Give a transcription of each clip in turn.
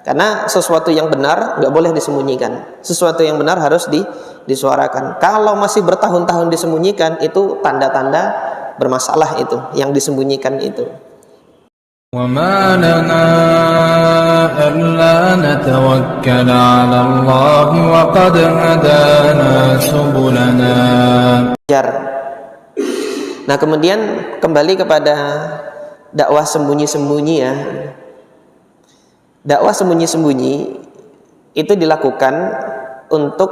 Karena sesuatu yang benar nggak boleh disembunyikan. Sesuatu yang benar harus disuarakan. Kalau masih bertahun-tahun disembunyikan, itu tanda-tanda bermasalah itu, yang disembunyikan itu. وَمَا لَنَا أَلَّا نَتَوَكَّلَ عَلَى اللَّهِ وَقَدْ هَدَانَا سُبُلَنَا. Nah, kemudian kembali kepada dakwah sembunyi-sembunyi ya. Dakwah sembunyi-sembunyi itu dilakukan untuk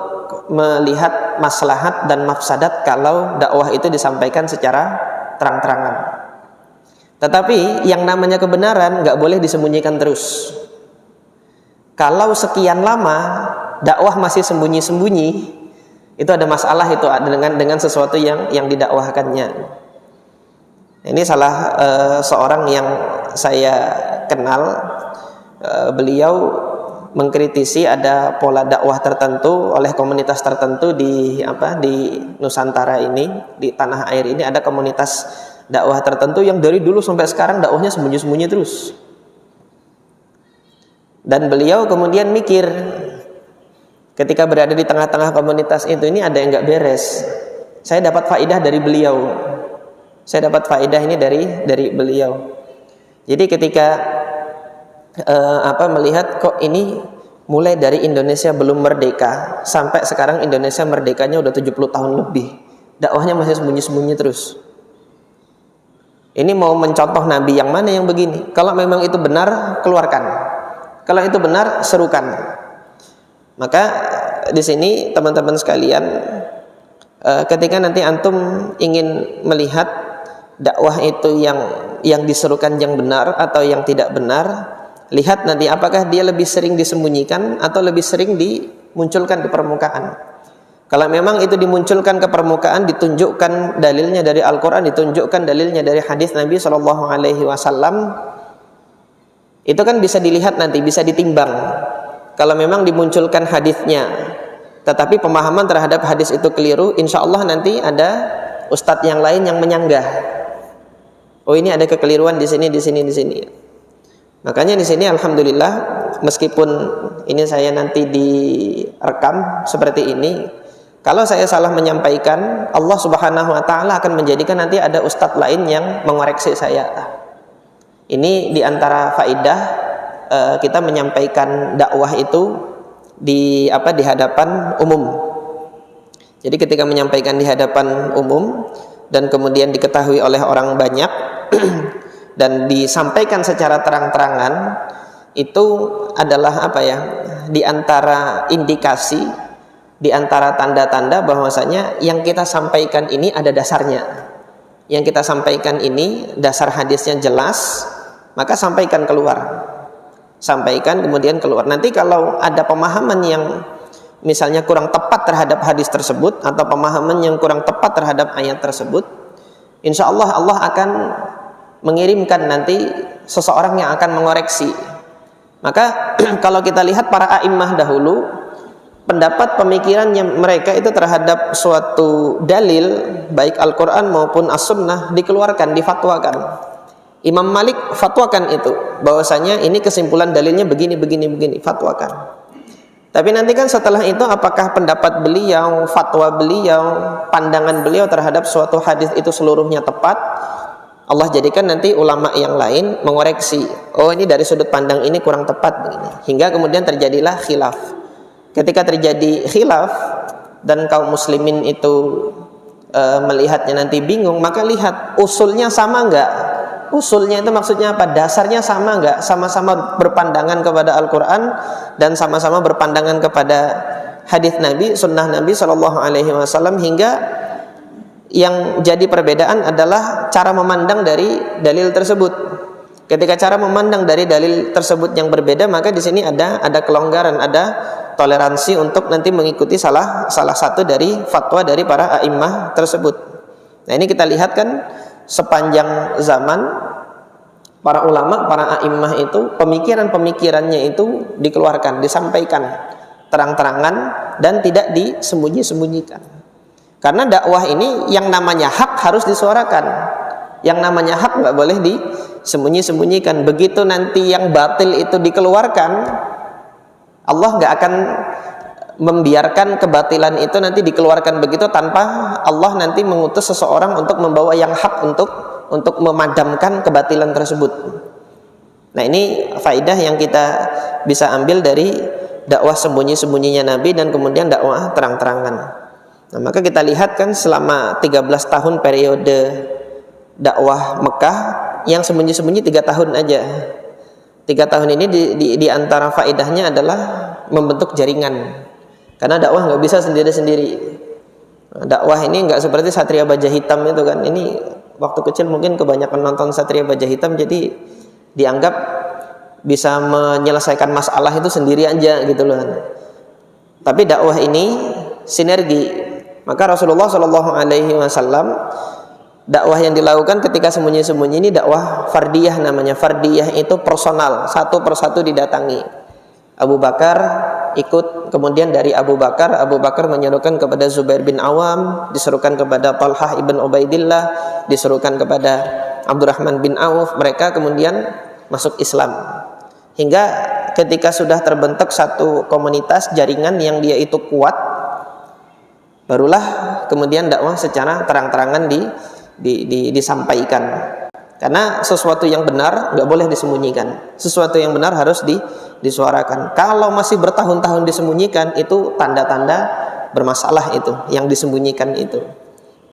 melihat maslahat dan mafsadat kalau dakwah itu disampaikan secara terang-terangan. Tetapi yang namanya kebenaran nggak boleh disembunyikan terus. Kalau sekian lama dakwah masih sembunyi-sembunyi, itu ada masalah itu dengan sesuatu yang didakwahkannya. Ini salah seorang yang saya kenal. Beliau mengkritisi ada pola dakwah tertentu oleh komunitas tertentu di Nusantara ini, di tanah air ini ada komunitas dakwah tertentu yang dari dulu sampai sekarang dakwahnya sembunyi-sembunyi terus. Dan beliau kemudian mikir, ketika berada di tengah-tengah komunitas itu, ini ada yang nggak beres. Saya dapat faedah dari beliau. Saya dapat faedah ini dari beliau. Jadi ketika melihat kok ini mulai dari Indonesia belum merdeka sampai sekarang Indonesia merdekanya udah 70 tahun lebih, dakwahnya masih sembunyi-sembunyi terus. Ini mau mencontoh nabi yang mana yang begini? Kalau memang itu benar, keluarkan. Kalau itu benar, serukan. Maka di sini teman-teman sekalian, ketika nanti antum ingin melihat dakwah itu yang diserukan yang benar atau yang tidak benar, lihat nanti apakah dia lebih sering disembunyikan atau lebih sering dimunculkan di permukaan. Kalau memang itu dimunculkan ke permukaan, ditunjukkan dalilnya dari Al-Quran, ditunjukkan dalilnya dari hadis Nabi SAW, itu kan bisa dilihat nanti, bisa ditimbang. Kalau memang dimunculkan hadisnya, tetapi pemahaman terhadap hadis itu keliru, insya Allah nanti ada ustadz yang lain yang menyanggah. Oh, ini ada kekeliruan di sini, di sini, di sini. Makanya di sini alhamdulillah, meskipun ini saya nanti direkam seperti ini, kalau saya salah menyampaikan, Allah Subhanahu wa taala akan menjadikan nanti ada ustadz lain yang mengoreksi saya. Ini diantara faidah kita menyampaikan dakwah itu di hadapan umum. Jadi ketika menyampaikan di hadapan umum dan kemudian diketahui oleh orang banyak dan disampaikan secara terang-terangan, itu adalah di antara indikasi, di antara tanda-tanda bahwasanya yang kita sampaikan ini ada dasarnya. Yang kita sampaikan ini dasar hadisnya jelas, maka sampaikan keluar. Sampaikan kemudian keluar. Nanti kalau ada pemahaman yang misalnya kurang tepat terhadap hadis tersebut atau pemahaman yang kurang tepat terhadap ayat tersebut, insya Allah Allah akan mengirimkan nanti seseorang yang akan mengoreksi. Maka kalau kita lihat para a'immah dahulu, pendapat pemikirannya mereka itu terhadap suatu dalil baik Al-Quran maupun As-Sunnah dikeluarkan, difatwakan. Imam Malik fatwakan itu, bahwasanya ini kesimpulan dalilnya begini, fatwakan. Tapi nanti kan setelah itu apakah pendapat beliau, fatwa beliau, pandangan beliau terhadap suatu hadis itu seluruhnya tepat? Allah jadikan nanti ulama yang lain mengoreksi. Oh, ini dari sudut pandang ini kurang tepat begini. Hingga kemudian terjadilah khilaf. Ketika terjadi khilaf dan kaum muslimin itu melihatnya nanti bingung, maka lihat usulnya sama enggak? Usulnya itu maksudnya apa? Dasarnya sama enggak? Sama-sama berpandangan kepada Al-Quran dan sama-sama berpandangan kepada hadis Nabi, sunnah Nabi SAW, hingga yang jadi perbedaan adalah cara memandang dari dalil tersebut. Ketika cara memandang dari dalil tersebut yang berbeda, maka di sini ada kelonggaran, ada toleransi untuk nanti mengikuti salah satu dari fatwa dari para a'immah tersebut. Nah, ini kita lihat kan sepanjang zaman para ulama, para a'immah itu pemikirannya itu dikeluarkan, disampaikan terang-terangan dan tidak disembunyi-sembunyikan. Karena dakwah ini yang namanya hak harus disuarakan. Yang namanya hak nggak boleh disembunyi-sembunyikan. Begitu nanti yang batil itu dikeluarkan, Allah nggak akan membiarkan kebatilan itu nanti dikeluarkan begitu tanpa Allah nanti mengutus seseorang untuk membawa yang hak untuk memadamkan kebatilan tersebut. Nah, ini faidah yang kita bisa ambil dari dakwah sembunyi-sembunyinya Nabi dan kemudian dakwah terang-terangan. Nah, maka kita lihat kan selama 13 tahun periode dakwah Mekah, yang sembunyi-sembunyi 3 tahun aja. 3 tahun ini di antara faedahnya adalah membentuk jaringan. Karena dakwah nggak bisa sendiri-sendiri. Dakwah ini nggak seperti Satria Baja Hitam itu kan. Ini waktu kecil mungkin kebanyakan nonton Satria Baja Hitam, jadi dianggap bisa menyelesaikan masalah itu sendiri aja gitu loh. Tapi dakwah ini sinergi. Maka Rasulullah SAW dakwah yang dilakukan ketika sembunyi-sembunyi ini dakwah fardiyah namanya. Fardiyah itu personal, satu persatu didatangi. Abu Bakar ikut, kemudian dari Abu Bakar menyerukan kepada Zubair bin Awam, diserukan kepada Talhah ibn Ubaidillah, diserukan kepada Abdurrahman bin Auf. Mereka kemudian masuk Islam. Hingga ketika sudah terbentuk satu komunitas jaringan yang dia itu kuat, barulah kemudian dakwah secara terang-terangan disampaikan. Karena sesuatu yang benar nggak boleh disembunyikan. Sesuatu yang benar harus disuarakan. Kalau masih bertahun-tahun disembunyikan, itu tanda-tanda bermasalah itu, yang disembunyikan itu.